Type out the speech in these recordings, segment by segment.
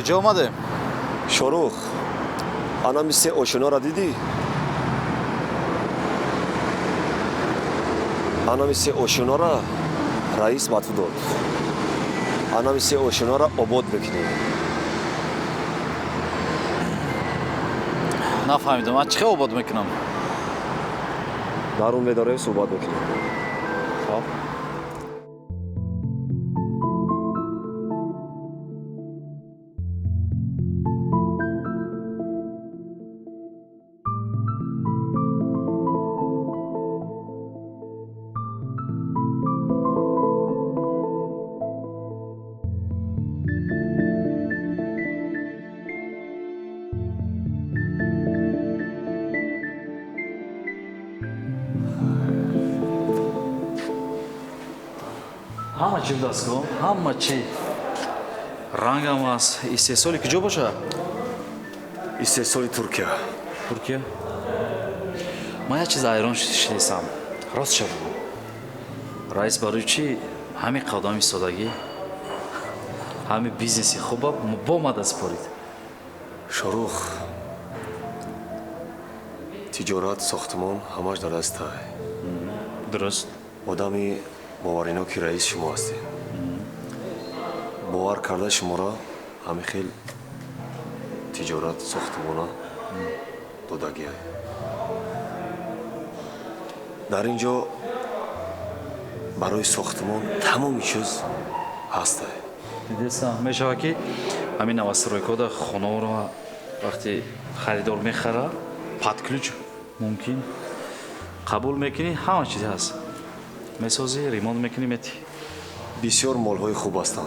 کجا اومده؟ شاروخ انا مثل آشنا را دیدی؟ انا مثل آشنا را رئیس به تو داد. انا مثل آشنا را آباد بکنی. نفهمیدم. از چه آباد میکنم؟ در اون اداره صحبت بکنی. خب. همه چی دست کن. همه چی. رنگم از استحصالی کجا باشه؟ استحصالی ترکیه. ترکیه؟ من یه چیز ایران شدیستم. راست شد. رئیس برای چی همین قدم ایستادگی؟ همین بیزنسی خوبه با ما دست پارید. شاروخ تجارت ساختمان همش در دست تای. درست. آدمی باورینا که رئیس شما هستی. باور کرده شما را همین خیل تجارت ساختمان دادگی های. در اینجا برای ساختمان تمامی چیز هسته. دیدستم میشه که همین نوسترویکا در خانه رو وقتی خریدار میخره پد کلوچ ممکن قبول میکنی همه چیز هست. میسازی ریموند میکنی میتی. بسیار مالهای خوب هستند.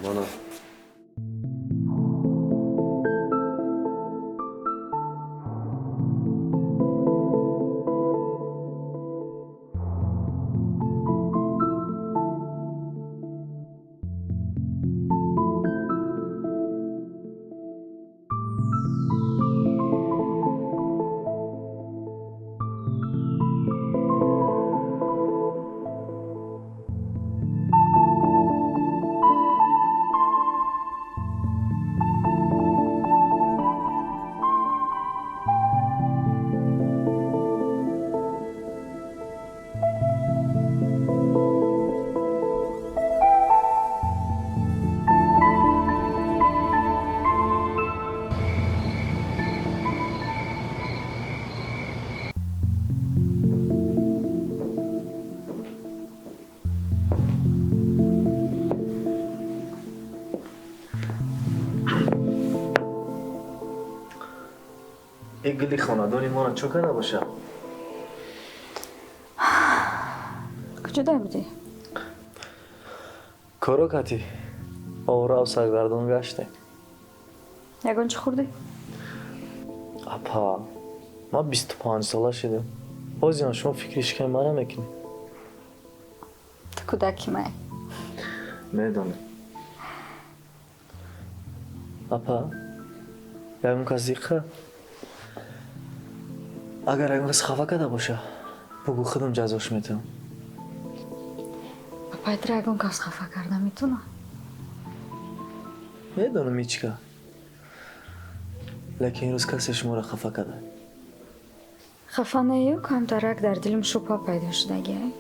من این گلی خاندانی ما را چو کرده باشه؟ کجا در بودی؟ کارو کتی آورا و سرگردان گشته. یگان چی خوردی؟ اپا ما 25 ساله شدیم. بازیان شما فکرش که من نمیکنی. تو کودکی مای میدونم. اپا یگان کس دیگه اگر یگان کس خفه کرده باشه بگو خودم جزاش میتونم. پایتر یگان کس خفه کرده میتونه؟ میدونم هیچکه. لیکن این روز کسی شما را خفه کرده. خفه نیو کمترک در دلم شوپا پیدا شدگی.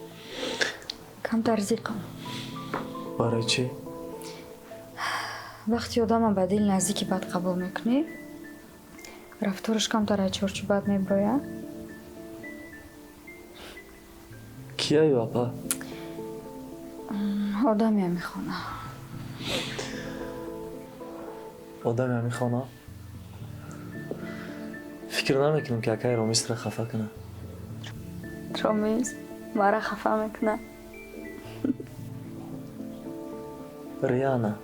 کمتر زیقم. برای چی؟ وقتی آدم به دل نزدیکی بد قبول میکنی رفتارش کمتر از چارچوب بد میباید. کیه ای اپا؟ آدمی هم میخونه. آدمی هم میخونه؟ فکر نمیکنم که اکای رامیز را خفه کنه. رامیز مرا خفه میکنه. ریانا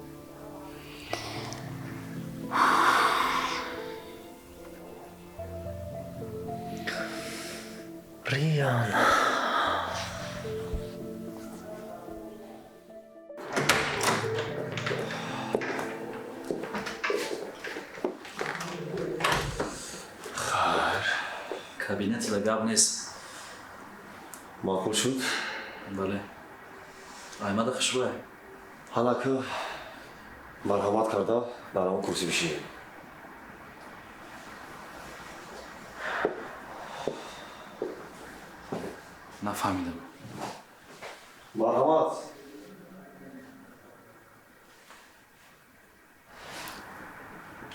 ریانا کابینت لگاب نیست. معقول شد؟ بله. آیمده خوشبه. حالا که марҳамат карда дар ҳамон курсӣ бишинед. нафаҳмидам. марҳамат.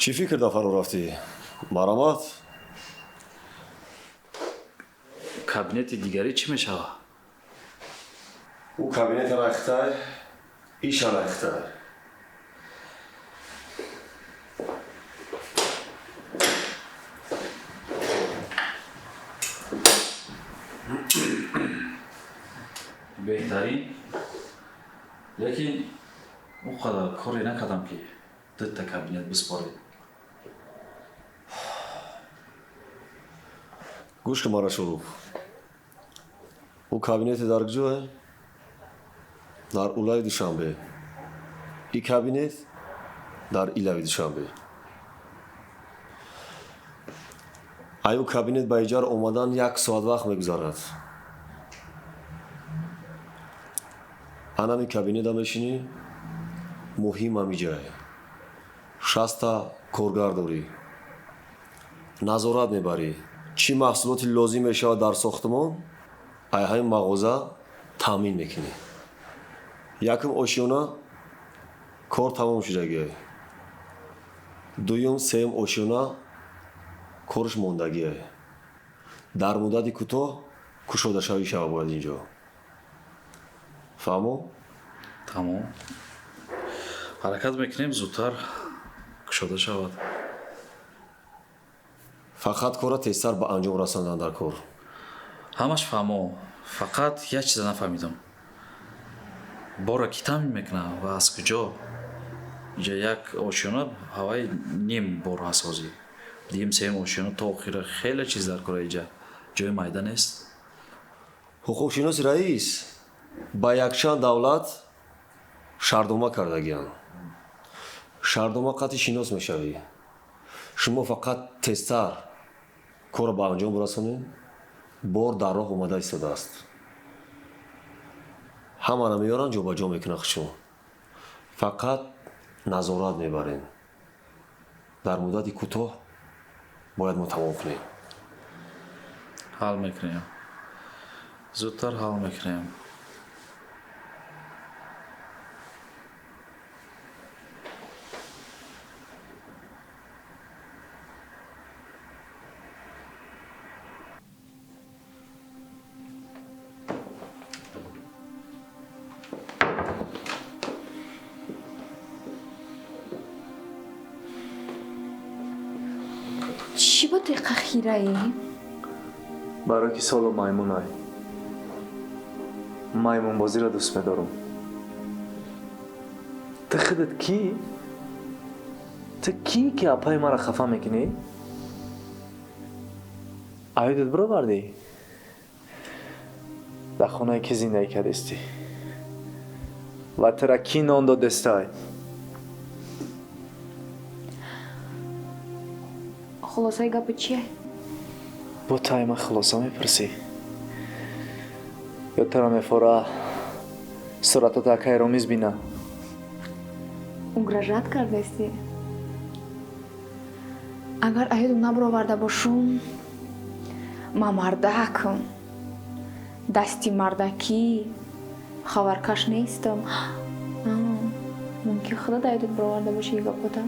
чӣ фикрда фаро рафтӣ? марҳамат. кабинети дигари чӣ мешавад? ӯ кабинета рахтай, иша рахтай. беҳтарин, лекин о қадар коре накардам ки дутта кабинет биспоред. гӯш ки мара Шуруф. ӯ кабинети дар куҷое? дар улави Душанбе. И кабинет дар илави Душанбе. ай ӯ кабинет ба иҷора омадан 1 соат вақт мегузарад. анами кабинета мешинӣ, муҳим амиҷае. 60 коргар дорӣ. назорат мебарӣ. чӣ маҳсулоти лозим мешавад дар сохтмон, ҳамин мағоза таъмин мекунӣ. якум ошёна кор тамом шудагиае. дуюм, сеюм ошёна корш мондагиае. дар муддати кӯтоҳ кушодашавӣ шава бояд инҷо. фаҳмо? тамом. ҳаракат мекунем зудтар кушода шавад. фақат кора тезтар ба анҷом расондан дар кор. ҳамаш фаҳмо. фақат як чиза нафаҳмидам. бора ки таъмин мекунад ва аз куҷо? инҷа як ошёна ҳаваи ним бор ҳаст ҳозир. дигим сеюм ошёна то охира хеле чиз дар кора иҷа. ҷои майда нест. ҳуқуқшиноси раис ба якчанд давлат шардома кардагианд. шардома қатъи шинос мешавӣ. шумо фақат тезтар корро ба анҷом расонед. бор дар роҳ омада истодааст. ҳамаро меёранд ҷобаҷо мекунанд худшон. фақат назорат мебарем. дар муддати кӯтоҳ бояд мо тамом кунем. ҳал мекунем. зудтар ҳал мекунем. чӣ бо диққа хираӣ? барои ки солу маймунай. маймунбозиро дӯст медорам. ты худат кӣ? ты кӣ ки апаи мара хафа мекунӣ? айдат биробардӣ? дар хонае кӣ зиндаӣ кардистӣ? ва тира кӣ нон додистай? хулосаи гапи чие? бо тайма хулоса мепурсӣ? ё тира мефора суратата акайро мизбина? угрожат кардастӣ? агар аҳиду набароварда бошум, ман мардакам, дасти мардакӣ, хабаркаш нестам. мумкин худат аҳиду бароварда бошӣ гапота?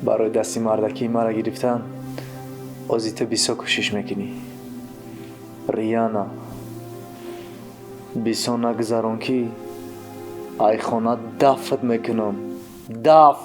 барои дасти мардакии мара гирифтан озита бисо кӯшиш мекунӣ. рияна бисо нагзарон ки айхона дафт мекунам. даф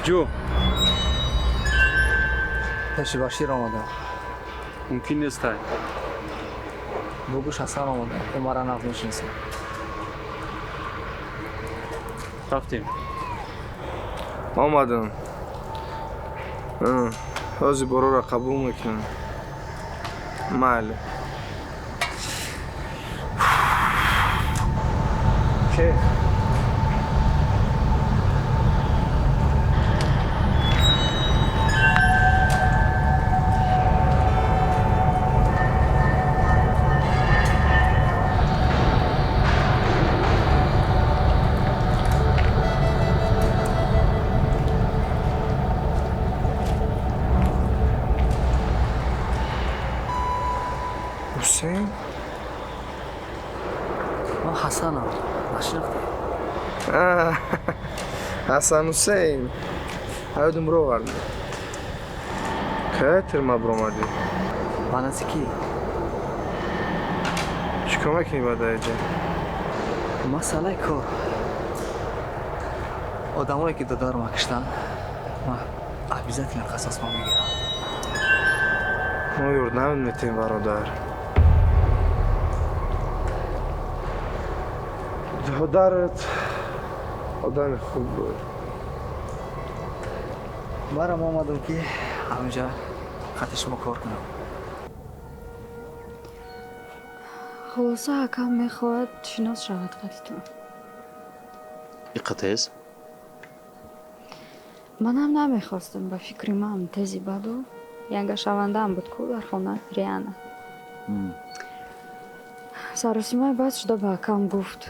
ҷӯ пеши башир омадам. мумкин нестай. Бугу Ҳасан омадам. Ӯ мара нав мешинасад. рафтем. омадам. ҳозир бороро қабул мекунам. майли. Ке? ҳусейн? Ман Ҳасанам. Нашинохтӣ? ҳасан ҳусейн. ҳаёдум ровард. кая терма биромадӣ? Ба наздикӣ? чӣ кор мекунӣ ба даҷа? Масъалаи кор. Одамое ки додор макиштан, ман обязательно қасос мегирам. мо ёрдам метем бародар. додарат одами хуб буд. Барам омадам ки ҳаминҷа хати шумо кор кунам. хулоса акам мехоҳад шинос шавад хатитон. иқатез манам намехостам, ба фикри ман тези баду янгашавандаам буд ку дар хона Риана. саросимаи баъд шуда ба акам гуфт.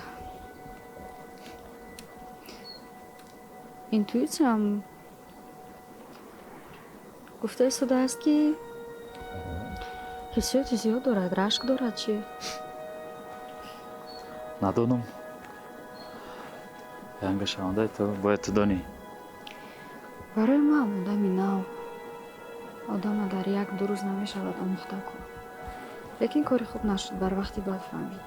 интуитсиям гуфта истодааст ки ҳиссиёти зиёд дорад, рашк дорад. Чи надонам. янгашавандаи ту бояд ту донӣ. барои ман одами нав одама дар як-ду рӯз намешавад омӯхта кун. лекин кори хуб нашуд, бар вақти баъд фаҳмид.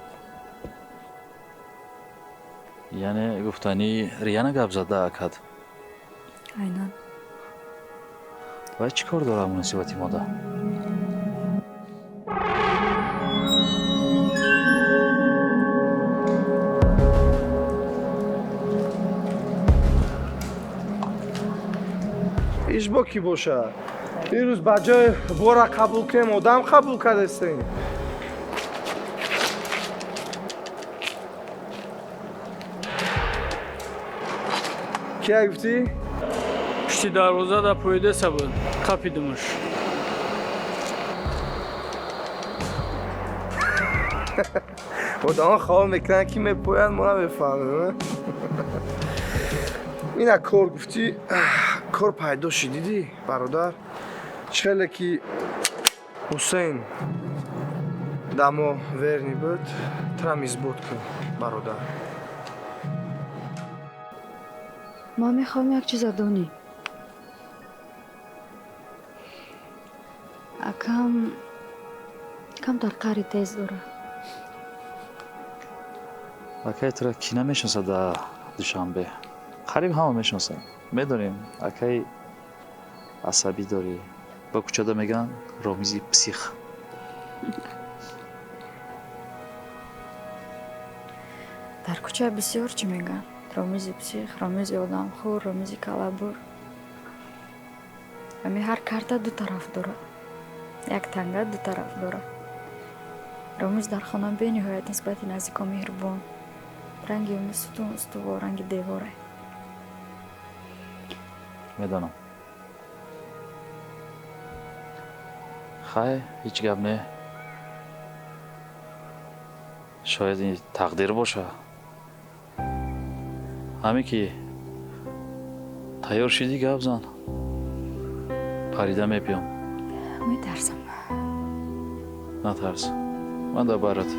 яъне гуфтанӣ Риана гап зада акад. айнан вай чӣ кор дорад муносибати модар? ишбо ки бошад? ин рӯз ба ҷои бора қабул кунем одам қабул кардастем. кия гуфтӣ? пишти дарвоза да поидаса буд. қапидимуш. одамон хавол мекунанд ки мепоянд, мо намефаҳмем. ина кор гуфтӣ, кор пайдо ши дидӣ бародар? чӣ хеле ки ҳусейн дамо верни буд, трамизбод кун бародар. ман мехоҳам як чиза донӣ. акам камтар қари тез дорад. акаи тура ки намешинасад дар душанбе. қариб ҳама мешинасад. медонем акаи асабӣ дорӣ. ба кӯчада меган ромизи псих. дар кӯча бисёр чӣ мегӯянд. ромизи псих, ромизи одамхӯр, ромизи калабур. ами ҳар карта ду тараф дорад. як танга ду тараф дорад. ромиз дар хона бениҳоят нисбати наздикон меҳрубон. ранги уни сутун устувор, ранги деворе. медонам. хай ҳеҷ гап не. шояд ин тақдир боша. ҳамин ки тайёр шидӣ гап зан. парида мепиём. метарсам. натарс. ман дар барат.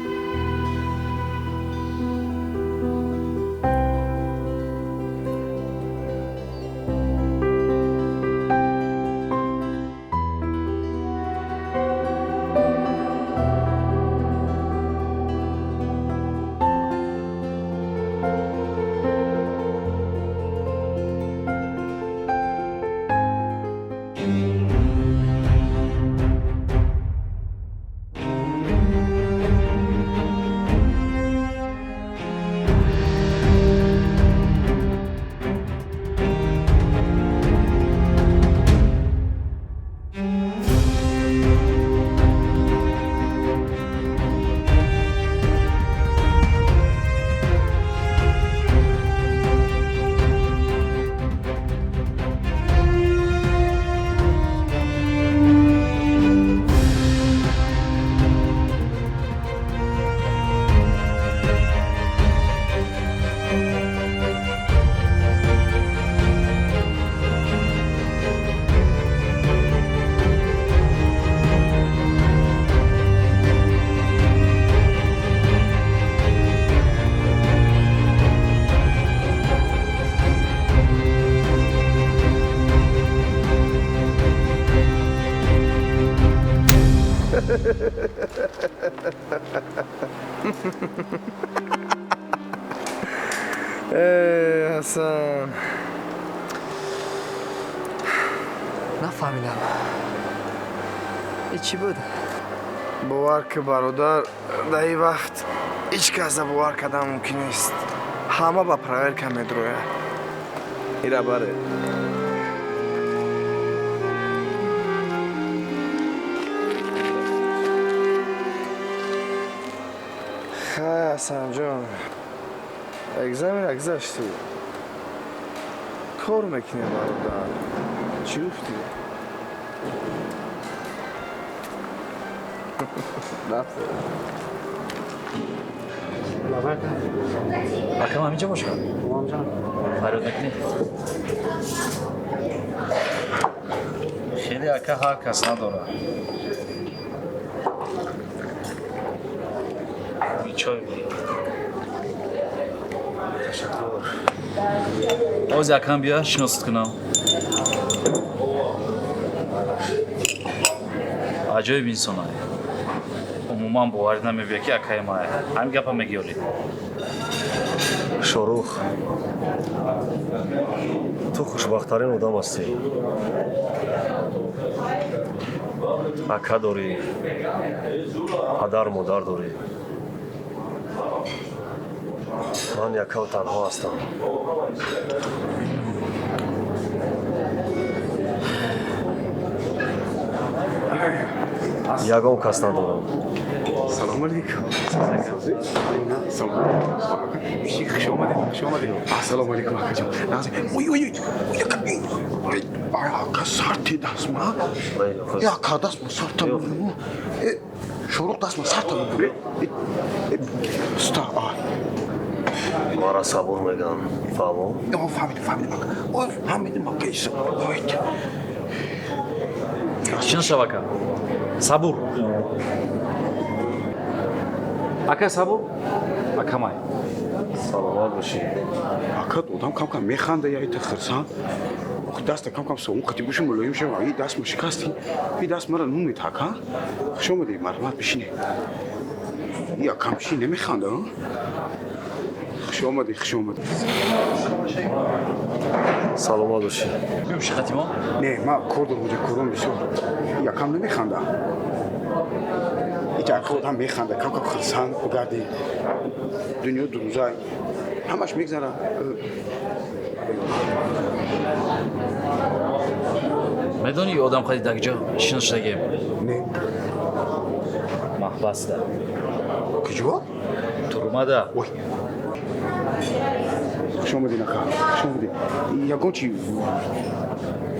ҳасан нафаҳмидам чӣ буд? бовар ки бародар дар ин вақт ҳеҷ каса бовар кардан мумкин нест. ҳама ба проверка медрояд. ира баре хай ҳасанҷон, экзамен гузашти, кор мекунем бародар. чӣ гуфтӣ? акам ҳаминҷо бошад. фарёд накунед. хеле ака ҳар кас надорад. чой ташаккур. ҳозир акам биё шиносат кунам. аҷоиб инсонае. умуман бовар намебия ки акаи мае. ҳамин гапа мегиёрӣ. шорух, ту хушбахттарин одам ҳастӣ. ака дорӣ, падар модар дорӣ. ман якав танҳо ҳастам. ягон кас надорам. Салом алейкум. Салом. Хуш омадед. Ассалому алейкум акаҷон. Ой. Ака сарти дастма. Ака дастма сарта. Шуруқ дастма сарта. Ста. мара сабур мегӯям. фаҳмо? Фаҳмидим ака. чӣ шав ака? сабур. ака сабур? ака май. саломат бошӣ. Ака одам кам механда я ита хирсан. даста кам соун қати гӯши мулоим шава. И даст ма шикасти. И даст мара нумед ака. Хуш омадед марҳамат бишине. И акам чӣ намеханда? Хуш омадед. саломат бошӣ. шиқати мо? Не, ма кор дорам ҷа корам бисёр. Якам намеханда. Иҷа одам механда, кам хирсан бигарди. Дунё дурӯза. Ҳамаш мегзара. медонӣ одам қади дагҷо шиноштагем? Не. маҳбаста. Куҷо? турмада. Ой. Хуш омадед ака. Хуш омадед. Ягон чи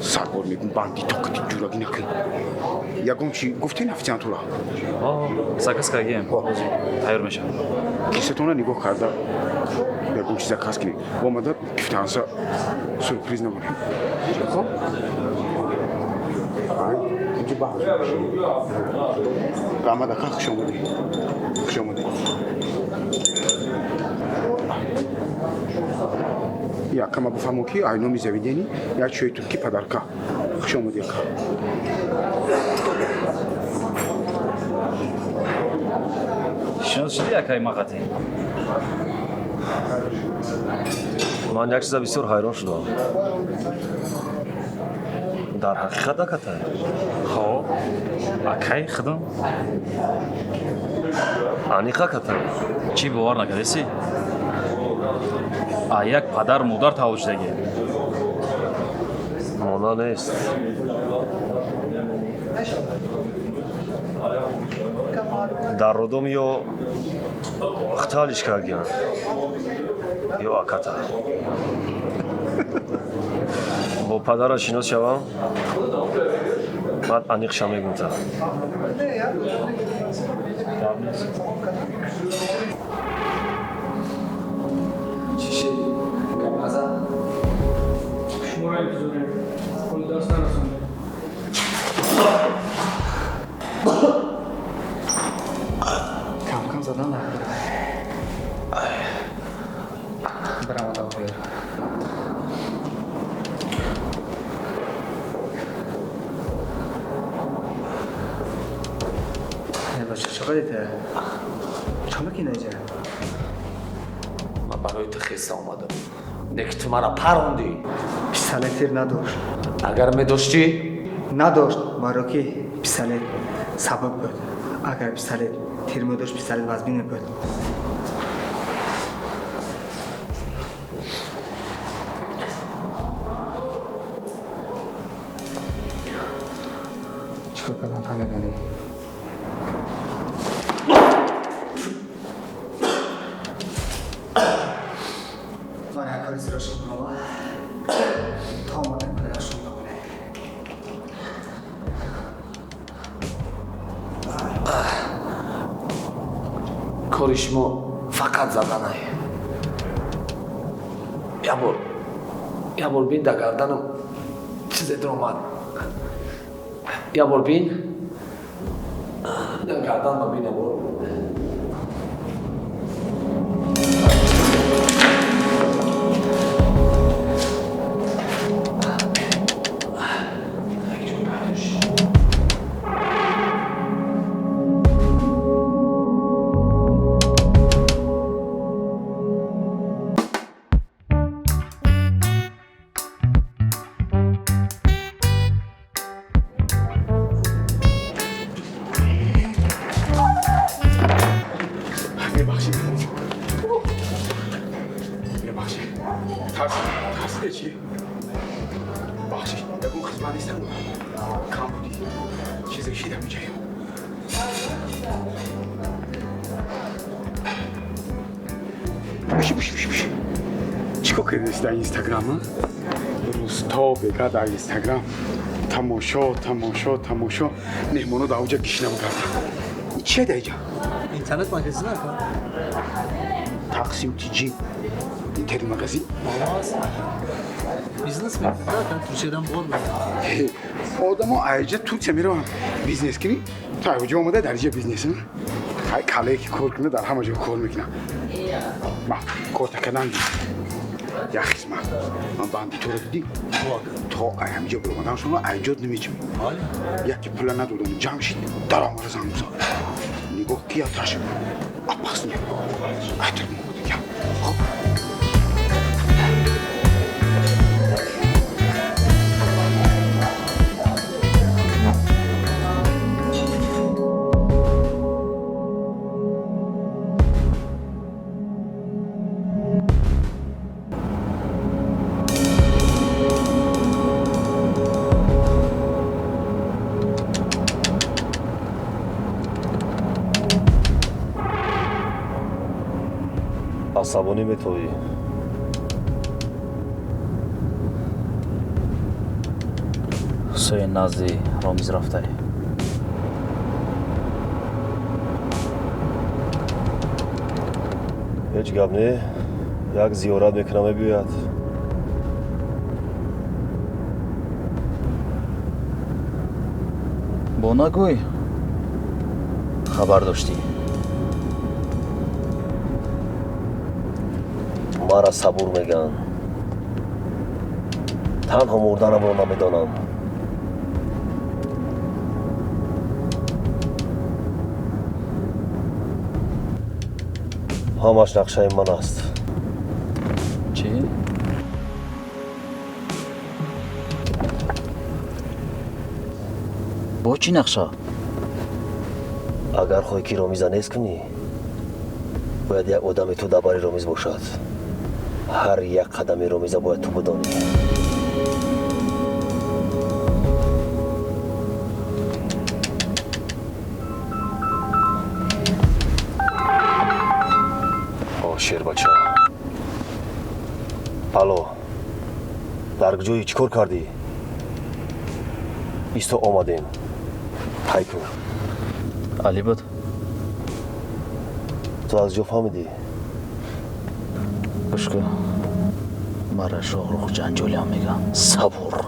сарбор мегӯм банди тоқати ҷурагӣ накун. Ягон чи гуфтен офитсиантура. заказ кардем. тайёр мешавад. кисатона нигоҳ карда ягон чиз заказ кунед. омада гифтанса сюрприз намонем. Хоб? инҷо баҳр. раҳмат ака, хуш омадед. Якама буфаҳмон ки айноми заведени як чои туркӣ падарка. Хуш омадед ака. шинос шуди акаи мақати? ман як чиза бисёр ҳайрон шудам. дар ҳақиқат акатай? хоб акаи худам. аниқ акатай? чӣ бовар накардаси? як падар модар таваллуд шудагем. мона нест. дар родом ё хталиш кардиян ё аката. бо падара шинос шавам, баъд аниқша мегунта. Кам задан нахӯрай. Барам одам бер. Баша чоқадите? چیکار میکنی اینجا؟ من برای تو خسته آمدم. دیگه تو مرا پروندی. پیستالت تیر نداشت. اگر می داشتی نداشت. ماروکی پیستالت سبب بود. اگر پیستالت تیر می داشت پیستالت وزبین بود. چیکار کردن همه من هر کاری سرش کنم تا اومدن برایشون بکنه. کارش ما فقط زدنه. یه بار بین در گردنم چیزی در اومد. یه بار بین در گردن ببین. یه بار ترسیده چیه؟ بخشش بگو خدمت نیستم کم بودی چیزی شیدم اینجایم بشی چیکار کردی در اینستاگرام؟ روز تا بگه در اینستاگرام تماشا نهمانو در اوجا گشنم کردم این چیه در اینجا؟ اینترنت مگزین نکن. تقسیم تیجی اینترنت مگزین؟ بیزنس میکنم تو چیدم بول آدم ها ایجا تو چه میرم بیزنس کنی؟ تا اوجا اومده در اینجا بیزنس هم؟ های کاله که کار کنه در همه جا کار میکنم ما کار تکردن دیم یه خیزمه من باندی تو رو دیدیم تا همینجا برمادم شما ایجاد نمیچیم یکی پلا ندودم جمع شید در آمار زن بزاد نگاه کیا ترشم اپاس نیم ایتر مورد کم خب عصبانی میتویی. سوی نزدی رامیز رفته. هیچ گپ نه. یک زیارت میکنم بیاید. با نگوی خبر داشتی؟ مرا صبور میگن. تنها مردنم رو نمیدانم. همش نقشه من است. چی؟ با چی نقشه؟ اگر خواهی که رامیز نیست کنی باید یک آدم تو درباره رامیز باشد. هر یک قدم رامیز باید تو بدانی. شیر بچه الو در کجایی چیکار کردی؟ ایستو آمدیم تای کن. علی بود تو از جو فهمیدی؟ بشکو مرا شاهرخ جنجالی هم میگم صبور.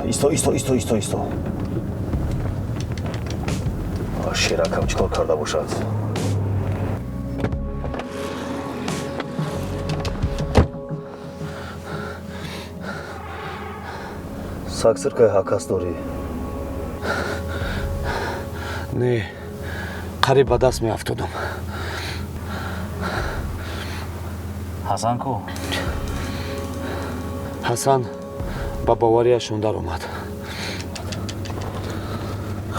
исто. Шеракам чикор карда бошад? Саксиркай ҳакас дорӣ? Не, қариб ба даст меафтодам. ҳасан ку? ҳасан ба боварияшон даромад.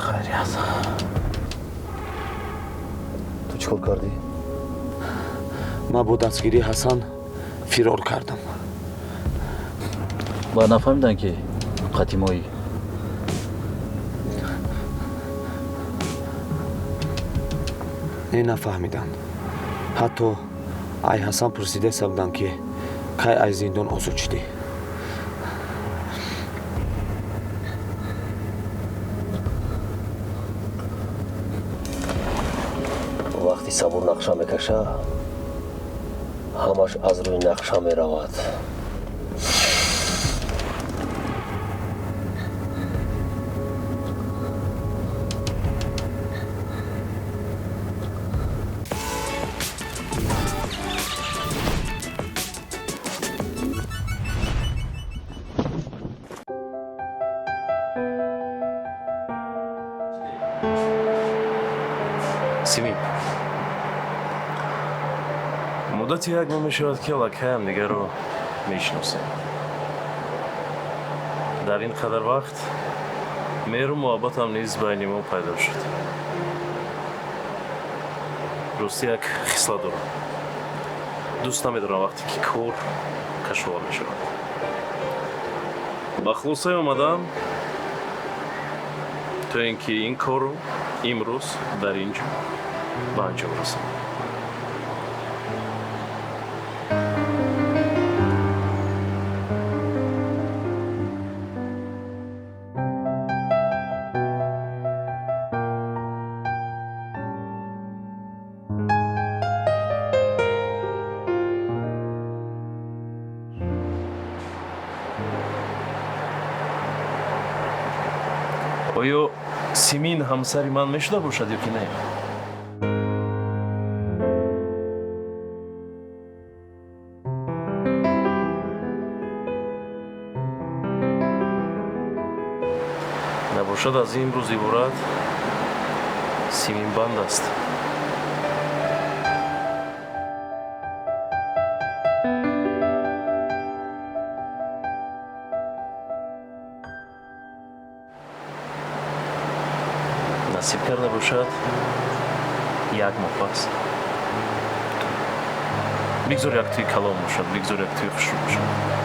хайрият. Ту чӣ кор кардӣ? ман бо дастгирии ҳасан фирор кардам. ба нафаҳмидан ки қатимоӣ? не нафаҳмиданд. ҳатто ай ҳасан пурсидаеса буданд ки кай аз зиндон озод шудӣ. вақти сабур нақша мекаша, ҳамаш аз рӯи нақша меравад. симин муддати як моҳ мешавад ки аллакаям дигарро мешиносем. дар ин қадар вақт меҳру муҳаббатам низ байни мо пайдо шуд. рости як хислат дорам. дӯст намедорам вақте ки кор кашовар мешавад. ба хулосае омадам то ин ки ин корро имрӯз дар ин ҷо ба анҷом расонам. оё симин ҳамсари ман мешуда бошад ё ки не? набошад аз имрӯз иборат симинбанд аст. насиб карда бошад як моҳ пас бигзор як тӯи калом бошад, бигзор як тӯи хушрӯ бошад.